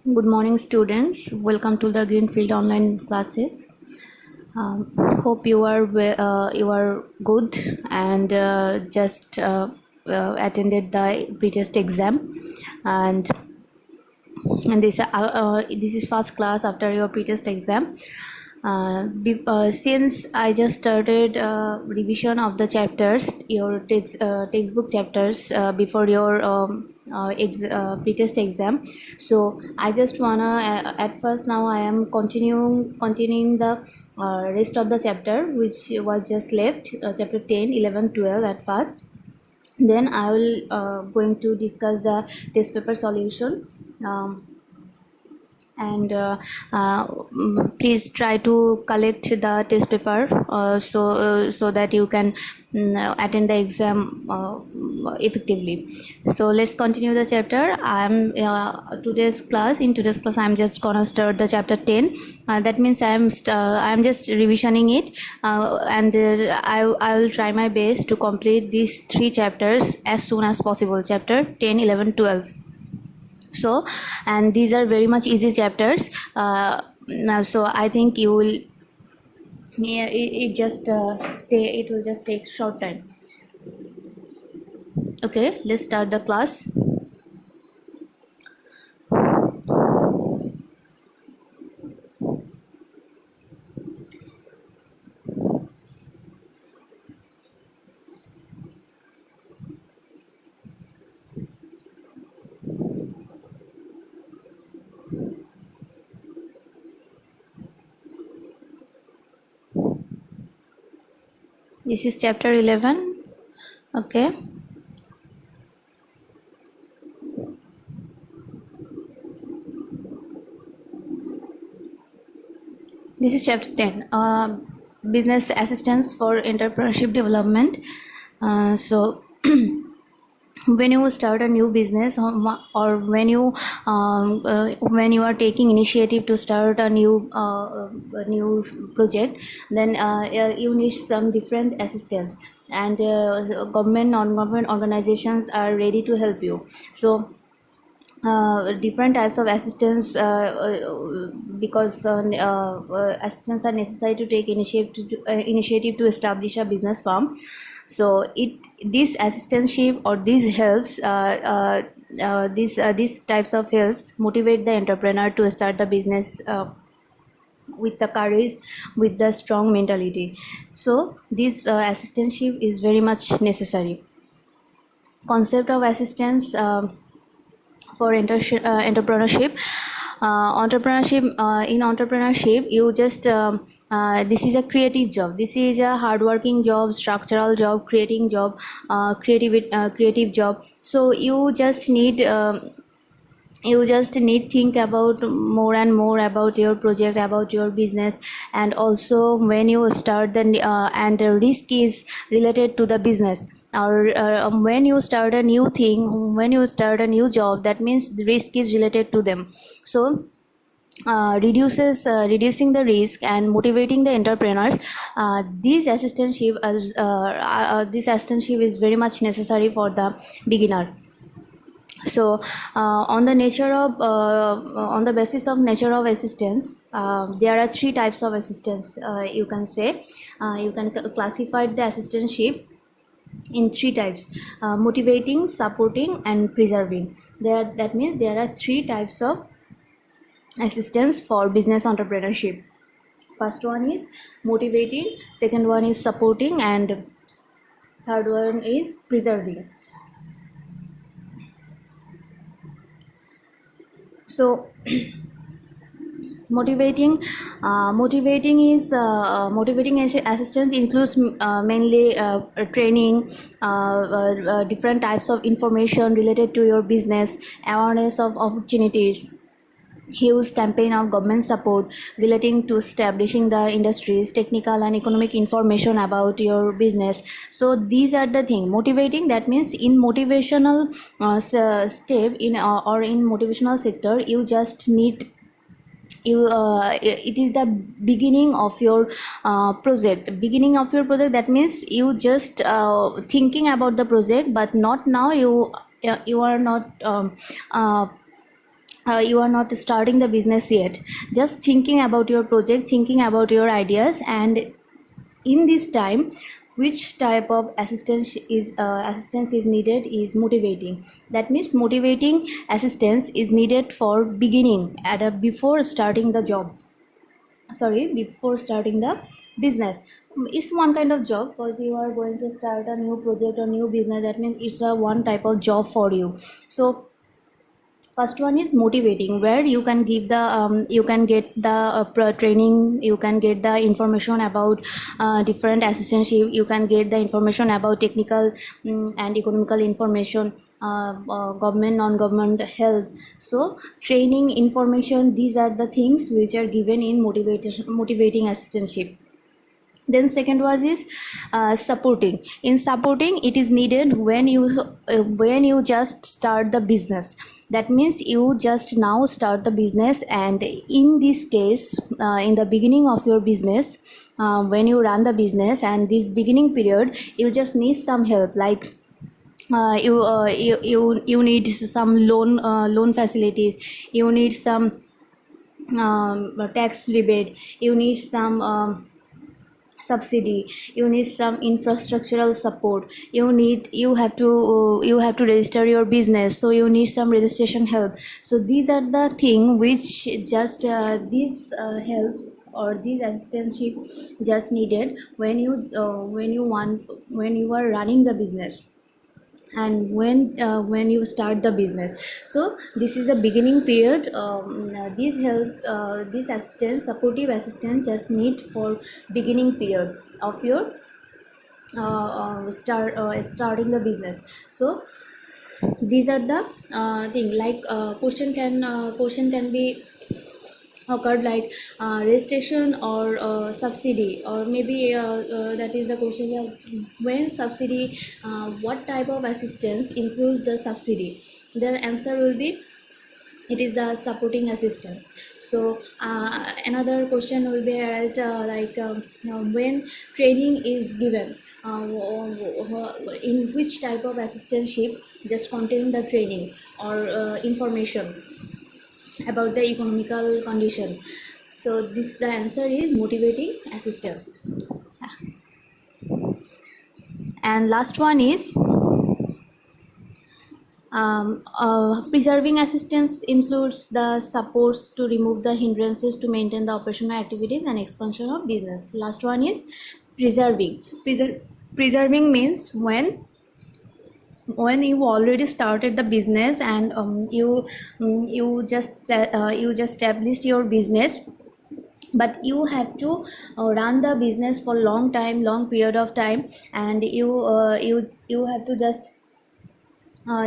Good morning, students. Welcome to the Greenfield online classes. Hope you are good and just attended the pretest exam, and this is first class after your pretest exam. Since I just started revision of the chapters, your textbook chapters before your pretest exam, so I just wanna at first now I am continuing the rest of the chapter which was just left, chapter 10, 11, 12 at first. Then I will going to discuss the test paper solution. And please try to collect the test paper so that you can attend the exam effectively. So let's continue the chapter. Today's class, I'm just gonna start the chapter 10. That means I'm just revisioning it, and I will try my best to complete these three chapters as soon as possible, chapter 10, 11, 12. So, and these are very much easy chapters. Now, so I think you will, yeah, it will just take short time. Okay, let's start the class. This is chapter 11. Okay. This is chapter 10. Business assistance for entrepreneurship development. So when you start a new business, or when you are taking initiative to start a new project, then you need some different assistance, and government, non-government organizations are ready to help you. So different types of assistance, because assistants are necessary to take initiative to establish a business firm. So this assistantship or these helps, these types of helps motivate the entrepreneur to start the business with the courage, with the strong mentality. So this assistantship is very much necessary. Concept of assistance for entrepreneurship. In entrepreneurship, you just this is a creative job, this is a hardworking job, structural job, creating job, creative job. So you just need think about more and more about your project, about your business. And also when you start and the risk is related to the business, or when you start a new thing, when you start a new job, that means the risk is related to them. So reducing the risk and motivating the entrepreneurs, this assistantship is very much necessary for the beginner. So on the basis of nature of assistance, there are three types of assistance, you can say. You can classify the assistantship in three types: motivating, supporting, and preserving. That means there are three types of assistance for business entrepreneurship. First one is motivating, second one is supporting, and third one is preserving. So motivating assistance includes mainly training, different types of information related to your business, awareness of opportunities, huge campaign of government support relating to establishing the industries, technical and economic information about your business. So these are the thing. Motivating, that means in motivational step in or in motivational sector, you just need it is the beginning of your project. That means you just thinking about the project, but not now. You are not you are not starting the business yet, just thinking about your project, thinking about your ideas, and in this time which type of assistance is needed is motivating. That means motivating assistance is needed for beginning at a before starting the job, sorry, before starting the business. It's one kind of job because you are going to start a new project or new business. That means it's a one type of job for you. So first one is motivating, where you can give the you can get the training, you can get the information about different assistantship, you can get the information about technical and economical information, government non-government help. So training, information, these are the things which are given in motivating assistantship. Then second was is supporting. In supporting, it is needed when you just start the business. That means you just now start the business, and in this case, in the beginning of your business, when you run the business and this beginning period, you just need some help, like you need some loan facilities, you need some tax rebate, you need some subsidy, you need some infrastructural support, you have to register your business, so you need some registration help. So these are the thing which just these helps or these assistantship just needed when you are running the business and when you start the business. So this is the beginning period. This help, this assistance, supportive assistance just need for beginning period of your starting the business. So these are the thing, like question can be occurred, like registration or subsidy, or maybe that is the question of when subsidy, what type of assistance includes the subsidy. The answer will be it is the supporting assistance. So another question will be arised, now when training is given, in which type of assistantship just contain the training or information about the economical condition. So this, the answer is motivating assistance. And last one is preserving assistance includes the supports to remove the hindrances to maintain the operational activities and expansion of business. Last one is preserving. Preserving means when you already started the business and you just established your business, but you have to run the business for long period of time, and you have to just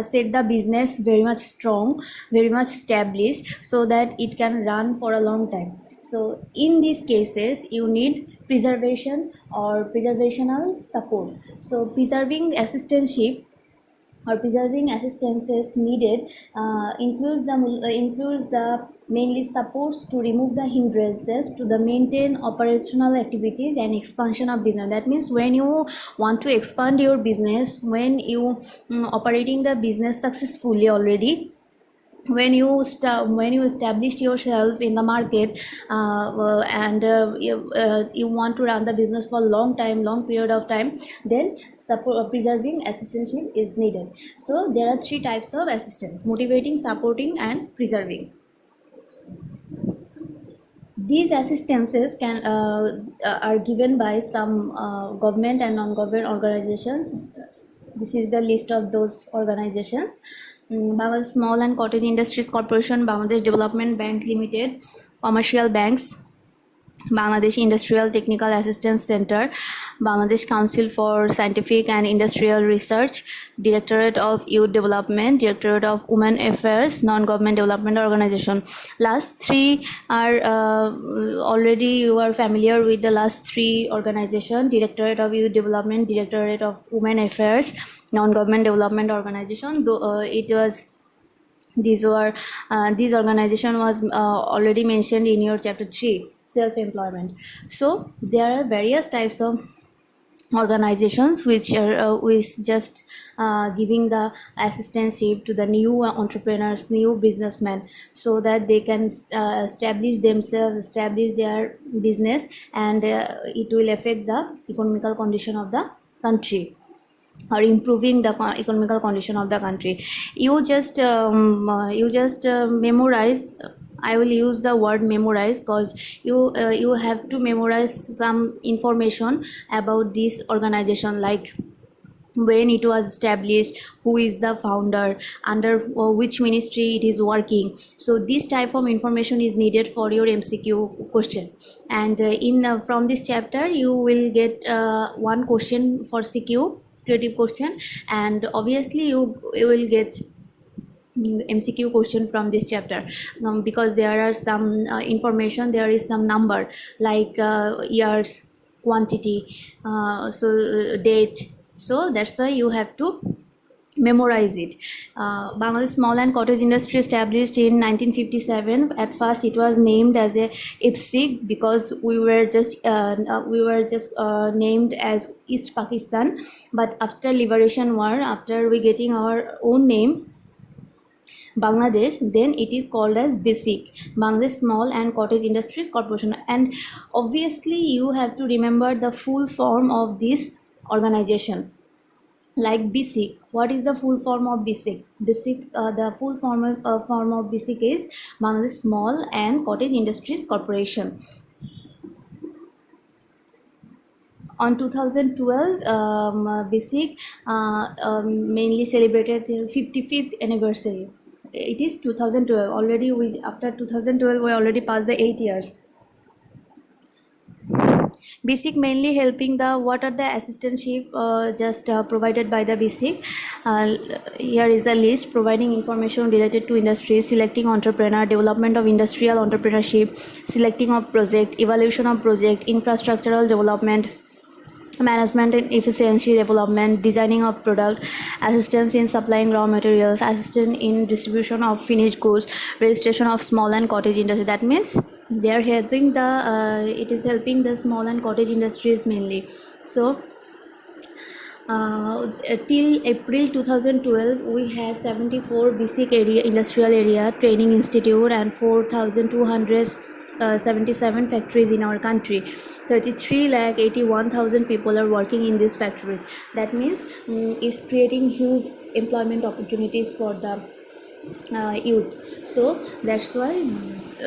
set the business very much strong, very much established, so that it can run for a long time. So in these cases you need preservation or preservational support. So preserving assistantship or preserving assistances needed includes the mainly supports to remove the hindrances to the maintain operational activities and expansion of business. That means when you want to expand your business, when you operating the business successfully already, when you established yourself in the market, and you want to run the business for long period of time, then support, preserving assistantship is needed. So there are three types of assistance: motivating, supporting, and preserving. These assistances are given by some government and non-government organizations. This is the list of those organizations: Bangladesh Small and Cottage Industries Corporation, Bangladesh Development Bank Limited, commercial banks, Bangladesh Industrial Technical Assistance Center, Bangladesh Council for Scientific and Industrial Research, Directorate of Youth Development, Directorate of Women Affairs, Non-Government Development Organization. Last three are already you are familiar with the last three organizations: Directorate of Youth Development, Directorate of Women Affairs, Non-Government Development Organization. Though it was these organization was already mentioned in your chapter 3, self-employment. So there are various types of organizations which are just giving the assistantship to the new entrepreneurs, new businessmen, so that they can establish themselves, establish their business, and it will affect the economical condition of the country, or improving the economical condition of the country. You just memorize. I will use the word memorize because you have to memorize some information about this organization, like when it was established, who is the founder, under which ministry it is working. So this type of information is needed for your MCQ question. And in from this chapter you will get one question for CQ, creative question, and obviously you will get MCQ question from this chapter, because there are some information, there is some number, like years, quantity, date. So that's why you have to memorize it. Bangladesh Small and Cottage Industry established in 1957. At first it was named as a IPSIC because we were just named as East Pakistan. But after Liberation War, after we getting our own name, Bangladesh, then it is called as BASIC, Bangladesh Small and Cottage Industries Corporation. And obviously you have to remember the full form of this organization. Like BASIC, what is the full form of BASIC? BASIC, the full form of BASIC is Bangladesh Small and Cottage Industries Corporation. On 2012, BASIC mainly celebrated their 55th anniversary. It is 2012 already. After 2012 we already passed the 8 years. BASIC mainly helping the, what are the assistantship just provided by the BASIC. Here is the list: providing information related to industry, selecting entrepreneur, development of industrial entrepreneurship, selecting of project, evaluation of project, infrastructural development, management and efficiency development, designing of product, assistance in supplying raw materials, assistance in distribution of finished goods, registration of small and cottage industry. That means they are helping the it is helping the small and cottage industries mainly. So till April 2012 we had 74 basic area industrial area training institute and 4,277 factories in our country. 33,81,000 people are working in these factories. That means it's creating huge employment opportunities for the youth. So that's why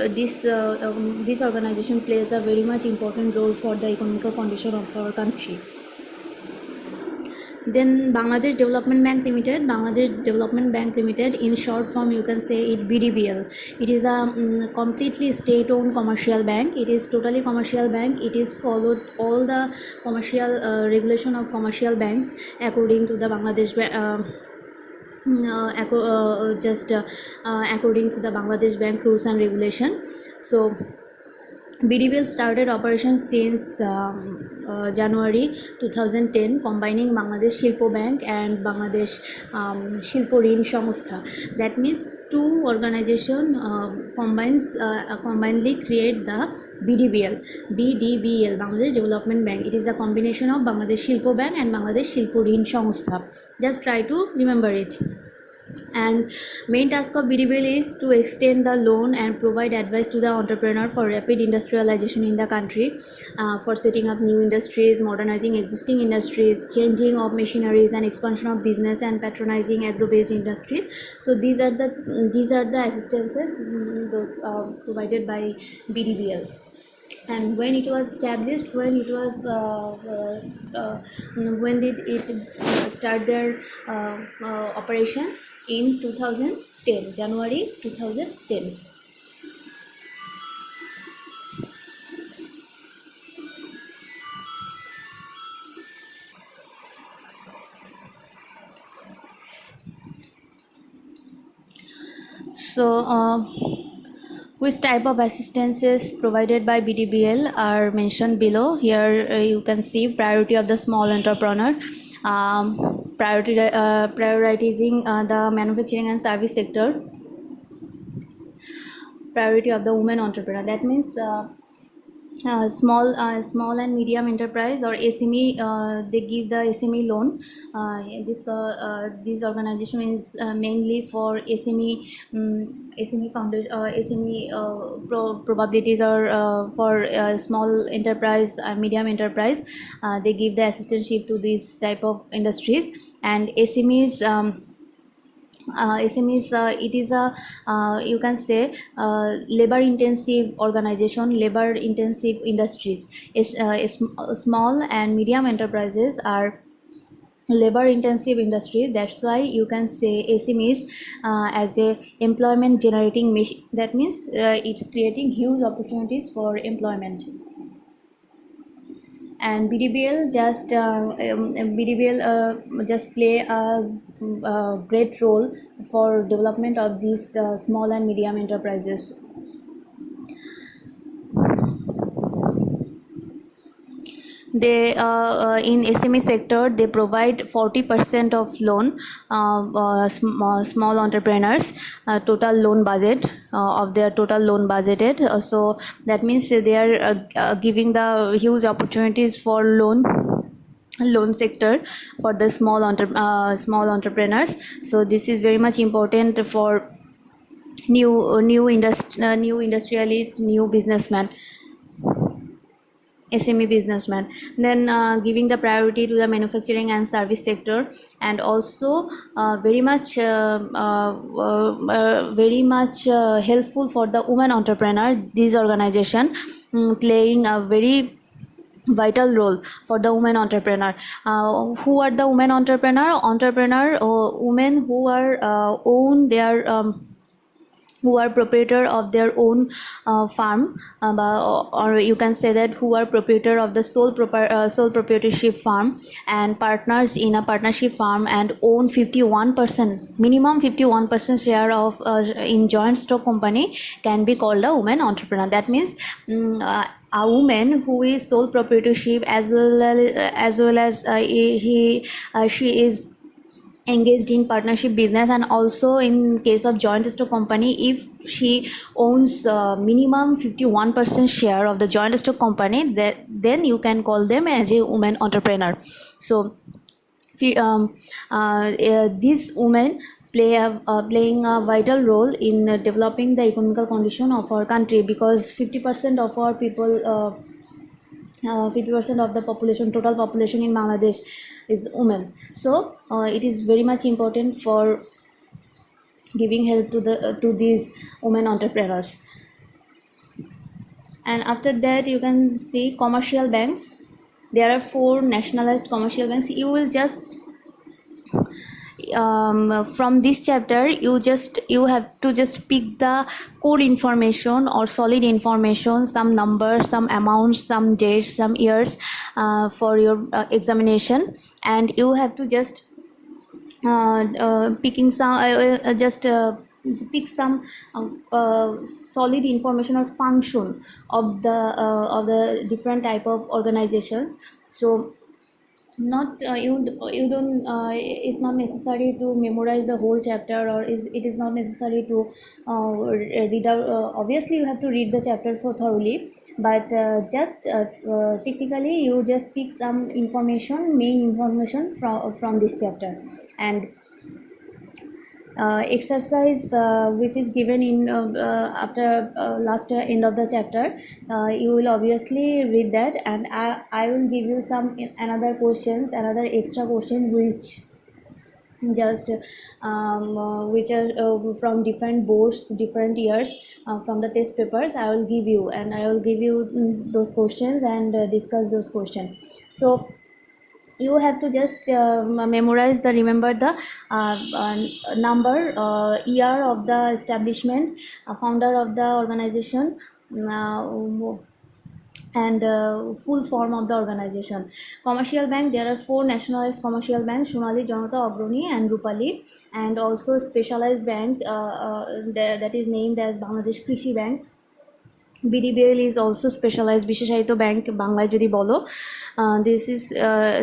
this organization plays a very much important role for the economical condition of our country. Then Bangladesh Development Bank Limited. Bangladesh Development Bank Limited, in short form you can say it BDBL. It is a completely state-owned commercial bank. It is totally commercial bank. It is followed all the commercial regulation of commercial banks according to the Bangladesh according to the Bangladesh Bank rules and regulation. So BDBL started operations since January 2010, combining Bangladesh Shilpo Bank and Bangladesh Shilpo Rin Samstha. That means two organizations combinedly create the BDBL, Bangladesh Development Bank. It is a combination of Bangladesh Shilpo Bank and Bangladesh Shilpo Rin Samstha. Just try to remember it. And main task of BDBL is to extend the loan and provide advice to the entrepreneur for rapid industrialization in the country, for setting up new industries, modernizing existing industries, changing of machineries and expansion of business, and patronizing agro-based industries. So these are the assistances those provided by BDBL. And when it was established, when did it start their operation? In 2010, January 2010. So which type of assistances provided by BDBL are mentioned below. Here you can see priority of the small entrepreneur, prioritizing the manufacturing and service sector, priority of the women entrepreneur. That means small and medium enterprise or SME, they give the SME loan. This organization is mainly for SME, SME foundation, SME probabilities, or for small enterprise, medium enterprise. They give the assistantship to this type of industries. And SMEs, SMEs, it is a, you can say, labor intensive organization, labor intensive industries. Small and medium enterprises are labor intensive industry. That's why you can say SMEs as a employment generating machine. That means it's creating huge opportunities for employment. And BDBL just play a great role for development of these small and medium enterprises. They in SME sector, they provide 40% of loan, small entrepreneurs, total loan budget, of their total loan budgeted. So that means they are giving the huge opportunities for loan sector for the small entrepreneurs. So this is very much important for new industrialist, new businessman, SME businessman. Then giving the priority to the manufacturing and service sector, and also very much helpful for the women entrepreneur. This organization playing a very vital role for the women entrepreneur. Who are the women entrepreneur? Women who are own their who are proprietor of their own farm, or you can say that who are proprietor of the sole proprietorship farm, and partners in a partnership farm, and own 51%, minimum 51% share of in joint stock company, can be called a woman entrepreneur. That means a woman who is sole proprietorship, as well as she is engaged in partnership business, and also in case of joint stock company, if she owns minimum 51% share of the joint stock company, then you can call them as a woman entrepreneur. So these women playing a vital role in developing the economical condition of our country, because 50% of our people, 50% of the population, total population in Bangladesh, is women. So it is very much important for giving help to these women entrepreneurs. And after that, you can see commercial banks. There are 4 nationalized commercial banks. You will just from this chapter, you have to just pick the core information or solid information, some numbers, some amounts, some dates, some years for your examination, and you have to just picking some pick some solid information or function of the different type of organizations. So not you don't it's not necessary to memorize the whole chapter, or it is not necessary to read out. Obviously you have to read the chapter for thoroughly, but just technically you just pick some main information from this chapter. And exercise which is given in after last end of the chapter, you will obviously read that, and I will give you some another extra question which just which are from different boards, different years, from the test papers. I will give you, and I will give you those questions and discuss those questions. So you have to just remember the number, year of the establishment, founder of the organization, and full form of the organization. Commercial bank, there are 4 nationalized commercial banks: Sonali, Janata, Agroni, and Rupali. And also specialized bank that is named as Bangladesh Krishi Bank. BDBL is also specialized বিশেষায়িত bank বাংলায় যদি বলো, this is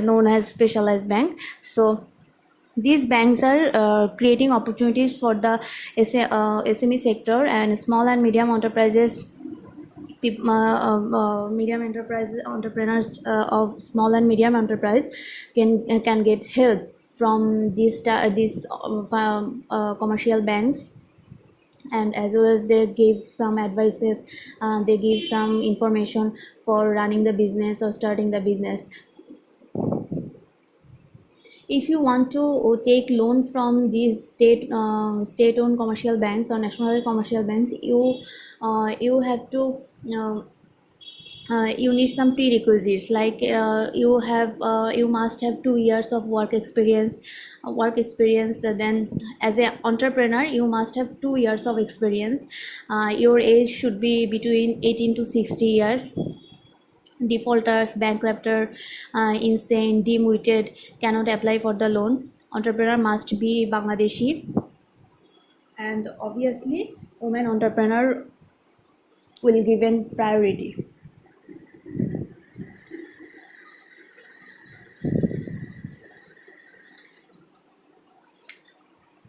known as specialized bank. So these banks are creating opportunities for the SME sector and small and medium enterprises medium enterprise entrepreneurs of small and medium enterprise can get help from these commercial banks, and as well as they give some advices, they give some information for running the business or starting the business. If you want to take loan from these state-owned commercial banks or national commercial banks, you have to you need some prerequisites, like you must have 2 years of work experience. Then as an entrepreneur you must have 2 years of experience. Your age should be between 18 to 60 years. Defaulters, bankrupter, insane, demoted cannot apply for the loan. Entrepreneur must be Bangladeshi, and obviously women entrepreneur will given priority.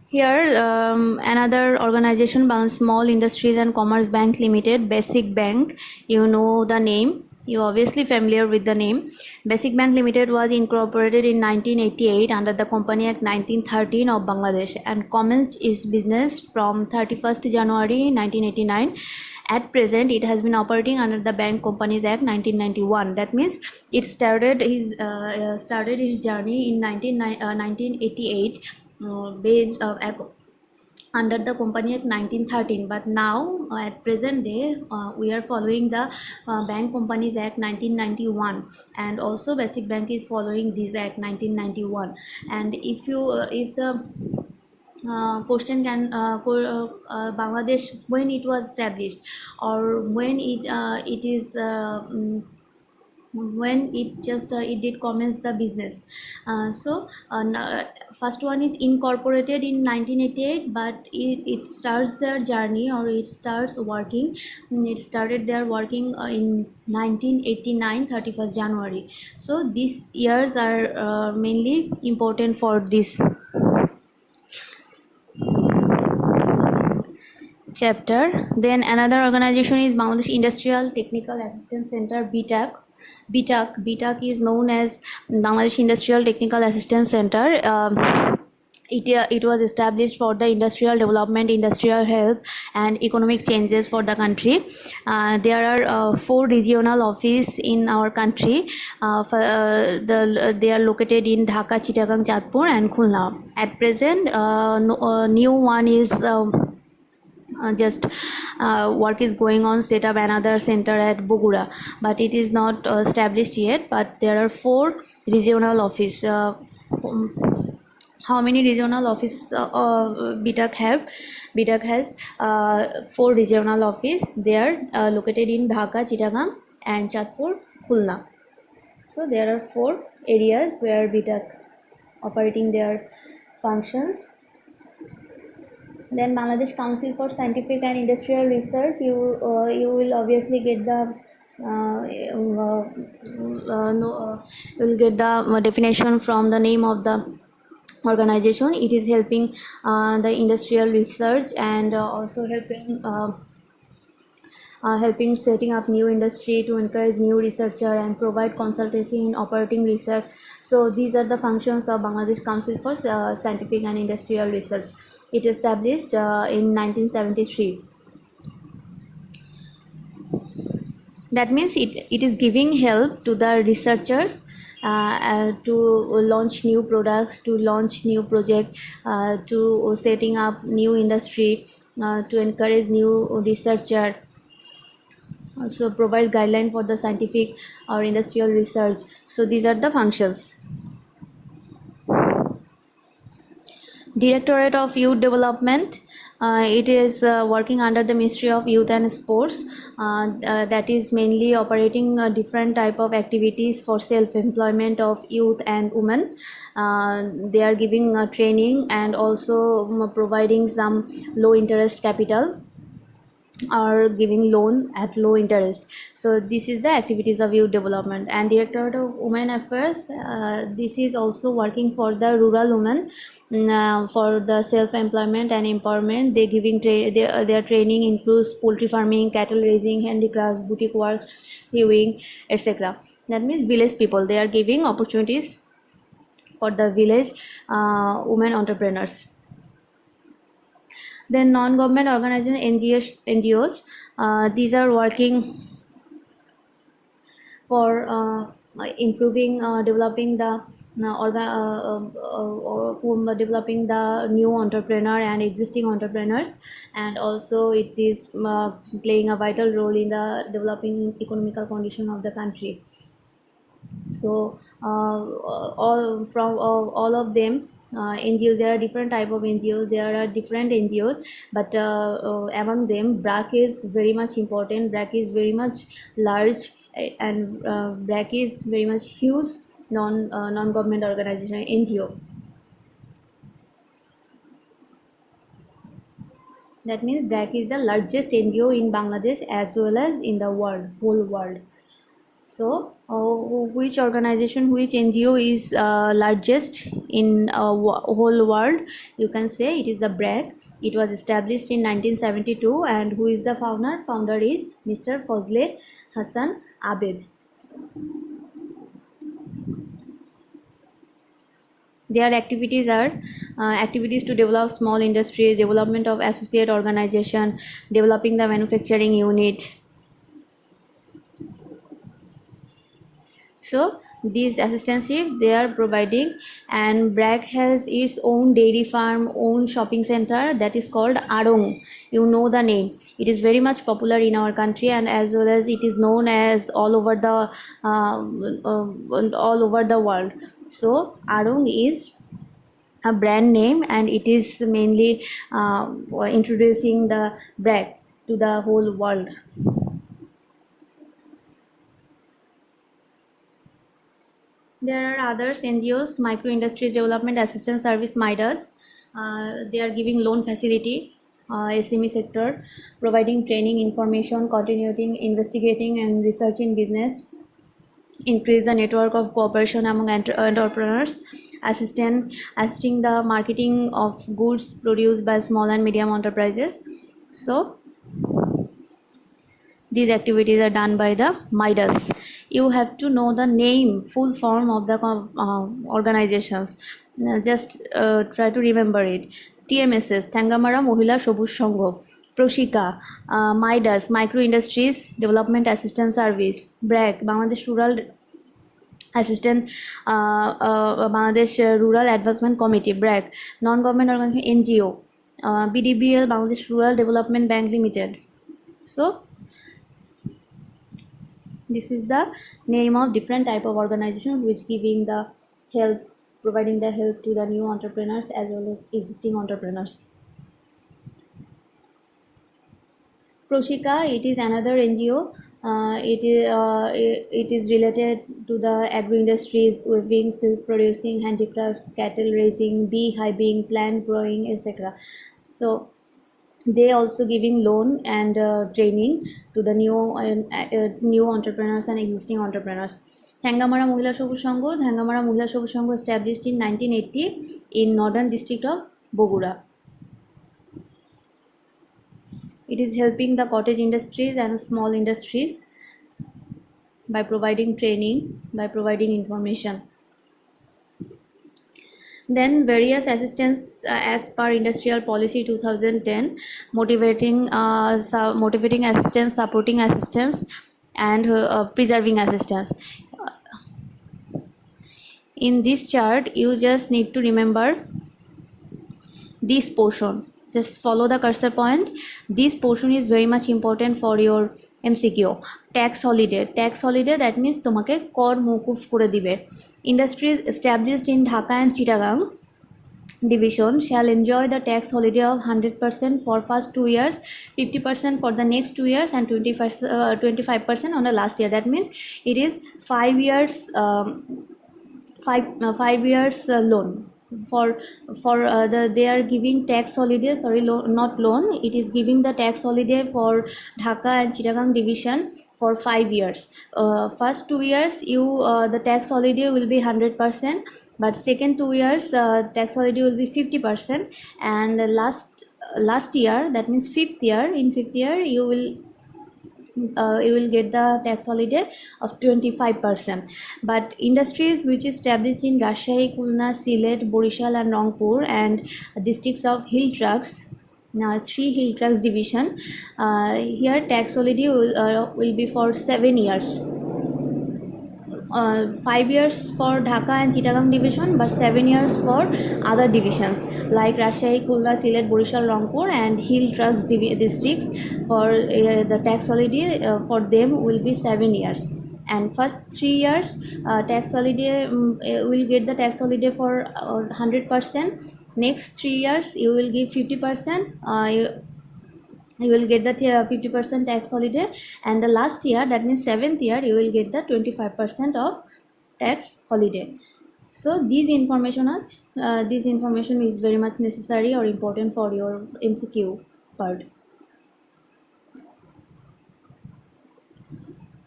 Here, another organization, Small Industries and Commerce Bank Limited, Basic Bank. You know the name. You obviously familiar with the name. Basic Bank Limited was incorporated in 1988 under the Company Act 1913 of Bangladesh and commenced its business from 31st January 1989. At present, it has been operating under the Bank Companies Act 1991. That means it started its journey in 1988. Based under the Company Act 1913, but now at present day we are following the Bank Companies Act 1991, and also Basic Bank is following this Act 1991. And if the question can Bangladesh, when it was established, or when it is when it did commence the business. First one is incorporated in 1988, but it starts their journey, or it starts working. It started their working in 1989 31st January. So these years are mainly important for this chapter. Then another organization is Bangladesh Industrial Technical Assistance Center, BTAC. BTAC is known as Bangladesh Industrial Technical Assistance Center. It was established for the industrial development, industrial help, and economic changes for the country. There are 4 regional offices in our country. They are located in Dhaka, Chittagong, Chatpur, and Khulna. At present, new one is just work is going on, set up another center at Bogura, but it is not established yet. But there are 4 regional office. How many regional office BTAC have? BTAC has 4 regional office. They are located in Dhaka, Chittagong, and Chatpur, Khulna. So there are 4 areas where BTAC operating their functions. Then Bangladesh Council for Scientific and Industrial Research, you will obviously get the will get the definition from the name of the organization. It is helping the industrial research, and also helping setting up new industry to encourage new researcher and provide consultancy in operating research. So these are the functions of Bangladesh Council for Scientific and Industrial Research. It established in 1973. That means it is giving help to the researchers to launch new products, to launch new project, to setting up new industry, to encourage new researcher, also provide guideline for the scientific or industrial research. So these are the functions. Directorate of Youth Development, it is working under the Ministry of Youth and Sports. That is mainly operating different type of activities for self-employment of youth and women. They are giving training and also providing some low interest capital. are giving loan at low interest. So this is the activities of youth development. And Directorate of Women Affairs, this is also working for the rural women, for the self-employment and empowerment. They giving their training includes poultry farming, cattle raising, handicrafts, boutique work, sewing, etc. That means village people, they are giving opportunities for the village women entrepreneurs. Then non-government organization, NGOs, these are working for improving, developing the developing the new entrepreneur and existing entrepreneurs, and also it is playing a vital role in the developing economical condition of the country. So all of them, NGOs, there are different type of NGOs, there are different NGOs, but among them BRAC is very much important. BRAC is very much large, and BRAC is very much huge non-government organization, NGO. That means BRAC is the largest NGO in Bangladesh as well as in the world, whole world. So, which organization, which NGO is largest in whole world? You can say it is the BRAC. It was established in 1972, and who is the founder? Founder is Mr. Fazle Hassan Abed. Their activities are activities to develop small industry, development of associate organization, developing the manufacturing unit. So these assistance they are providing, and BRAC has its own dairy farm, own shopping center, that is called Arong. You know the name. It is very much popular in our country, and as well as it is known as all over the world. So Arong is a brand name, and it is mainly introducing the BRAC to the whole world. There are others NGOs, Micro Industry Development Assistance Service, MIDAS. They are giving loan facility, SME sector, providing training, information, continuing, investigating and researching business, increase the network of cooperation among entrepreneurs, assisting the marketing of goods produced by small and medium enterprises. So these activities are done by the MIDAS. You have to know the name, full form of the organizations. Just try to remember it. TMSS, Thangamara Mohila Shobuj Sangho. Proshika, MIDAS, Micro Industries Development Assistance Service. BRAC, Bangladesh Rural Assistant, Bangladesh Rural Advancement Committee, BRAC. Non-government organization, NGO, BDBL, Bangladesh Rural Development Bank Limited. So this is the name of different type of organization which giving the help, providing the help to the new entrepreneurs as well as existing entrepreneurs. Proshika, it is another NGO. It is related to the agri industries, weaving, silk producing, handicrafts, cattle raising, bee hiving, plant growing, etc. So they also giving loan and training to the new entrepreneurs and existing entrepreneurs. Thangamara Mohila Shobuj Sangho. Thangamara Mohila Shobuj Sangho established in 1980 in northern district of Bogura. It is helping the cottage industries and small industries by providing training, by providing information. Then various assistance as per industrial policy 2010, motivating assistance, supporting assistance, and preserving assistance. In this chart you just need to remember this portion. Just follow the cursor point. This portion is very much important for your MCQ. Tax holiday, that means তোমাকে কর মওকুফ করে দিবে. Industries established in Dhaka and Chittagong division shall enjoy the tax holiday of 100% for first 2 years, 50% for the next 2 years, and 25% on the last year. That means it is 5 years 5 years loan. for they are giving tax holiday, sorry, not loan, it is giving the tax holiday for Dhaka and Chittagong division for 5 years. First 2 years you the tax holiday will be 100%, but second 2 years tax holiday will be 50%, and the last year, that means fifth year, in fifth year you will get the tax holiday of 25%. But industries which is established in Rajshahi, Khulna, Sylhet, Borishal and Rangpur and districts of hill trucks, now three hill trucks division, here tax holiday will be for 7 years. 5 years for Dhaka and Chittagong division, but 7 years for other divisions like Rajshahi, Khulna, Sylhet, Borishal, Rangpur and hill trucks districts. For the tax holiday for them will be 7 years. And first 3 years tax holiday will get the tax holiday for 100%. Next 3 years you will give 50%. You will get the 50% tax holiday, and the last year, that means seventh year, you will get the 25% of tax holiday. So this information is very much necessary or important for your MCQ part.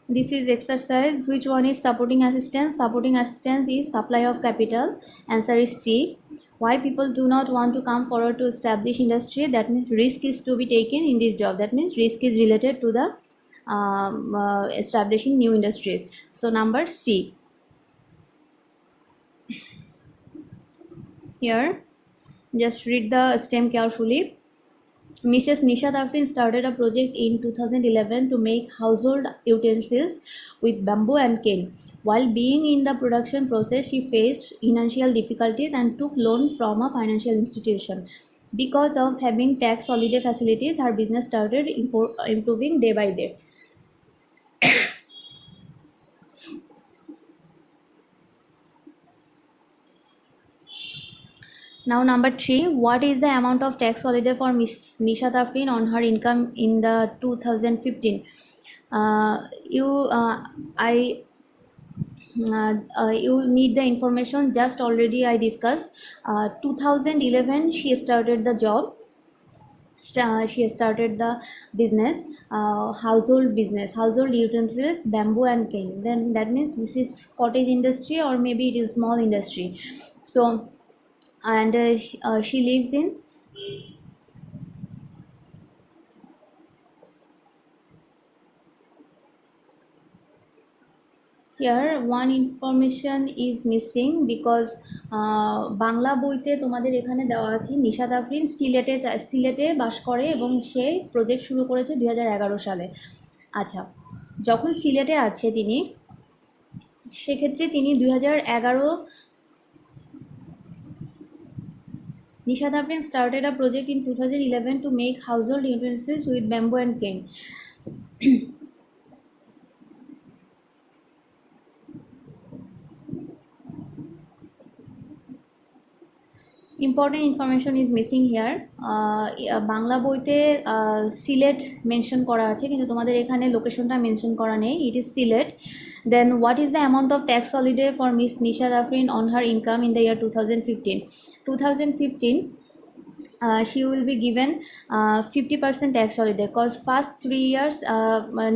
This is exercise. Which one is supporting assistance? Supporting assistance is supply of capital. Answer is C. Why people do not want to come forward to establish industry? That means risk is to be taken in this job. That means risk is related to the establishing new industries. So number C. Here, just read the stem carefully. Mrs. Nisha Afrin started a project in 2011 to make household utensils with bamboo and cane. While being in the production process, she faced financial difficulties and took loan from a financial institution. Because of having tax holiday facilities, her business started improving day by day. Now number 3, what is the amount of tax holiday for Miss Nisha Afrin on her income in the 2015? You I You need the information just already I discussed. 2011 she started the job. She started the business, household utensils, bamboo and cane. Then that means this is cottage industry or maybe it is small industry. So, and she lives in. Here one information is missing because Bangla বইতে তোমাদের এখানে দেওয়া আছে নিশাত আফরিন সিলেটে বাস করে এবং সে project শুরু করেছে 2011 সালে। আচ্ছা, যখন সিলেটে আছে তিনি, সেক্ষেত্রে তিনি 2011, Nishat Afrin started a project in 2011 to make household utensils with bamboo and cane. Important information is missing here. Bangla বইতে সিলেট মেনশন করা আছে, কিন্তু তোমাদের এখানে লোকেশনটা মেনশন করা নেই, it is Sylhet. Then what is the amount of tax holiday for Miss Nisha Afrin on her income in the year 2015? 2015 she will be given 50% tax holiday, because first 3 years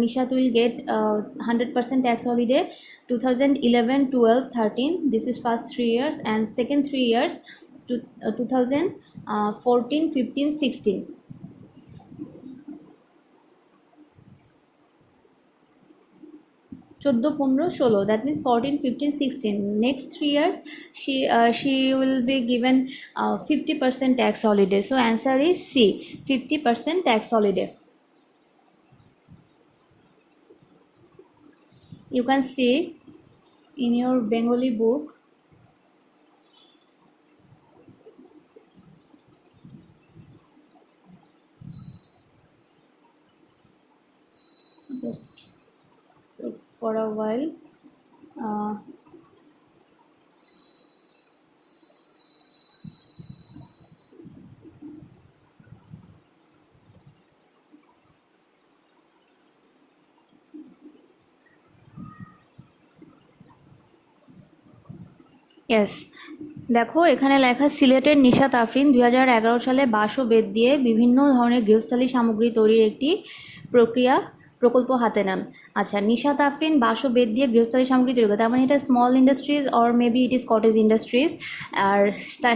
Nishat will get 100% tax holiday. 2011, 12, 13, this is first 3 years, and second 3 years to 2014, 15, 16. 14, 15, 16, that means 14, 15, 16. Next 3 years she will be given 50% tax holiday. So answer is C, 50% tax holiday. You can see in your Bengali book. Just look for a while. Yes, দেখো এখানে লেখা সিলেটের নিশাত আফরিন 2011 সালে বাঁশ ও বেত দিয়ে বিভিন্ন ধরনের গৃহস্থালী সামগ্রী তৈরির একটি প্রকল্প হাতে নেন। আচ্ছা, নিশাত আফরিন বাঁশ ও বেত দিয়ে গৃহস্থালী সামগ্রী তৈরি করে, তার মানে এটা small industries or maybe it is cottage industries. আর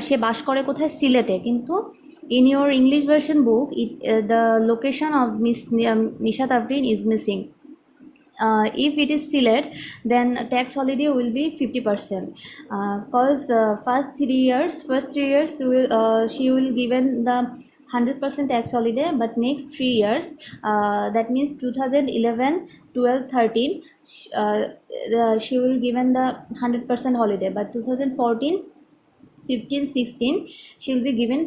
সে বাস করে কোথায়? সিলেটে। কিন্তু in your English version book the location of Nishat Afrin is missing. If it is Silet, then tax holiday will be 50%. Cause first 3 years she will given the 100% tax holiday, but next 3 years, that means 2011, 12, 13, she will given the 100% holiday, but 2014, 15, 16 she will be given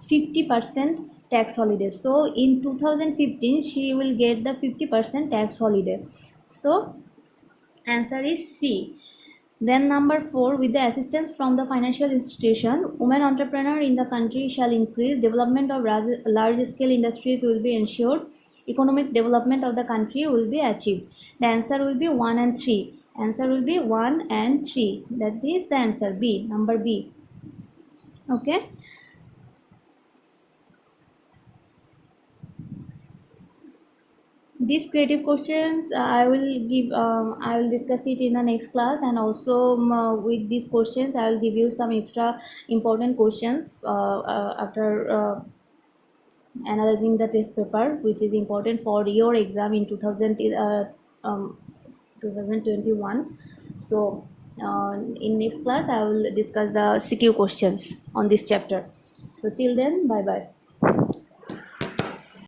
50% tax holiday. So in 2015 she will get the 50% tax holiday. So answer is C. Then number 4, with the assistance from the financial institution, women entrepreneur in the country shall increase, development of large scale industries will be ensured, economic development of the country will be achieved. The answer will be 1 and 3. Answer will be 1 and 3. That is the answer B, number B. Okay. These creative questions I will discuss it in the next class, and also with these questions I will give you some extra important questions after analyzing the test paper, which is important for your exam in 2021. So in next class I will discuss the CQ questions on this chapter. So till then, bye bye.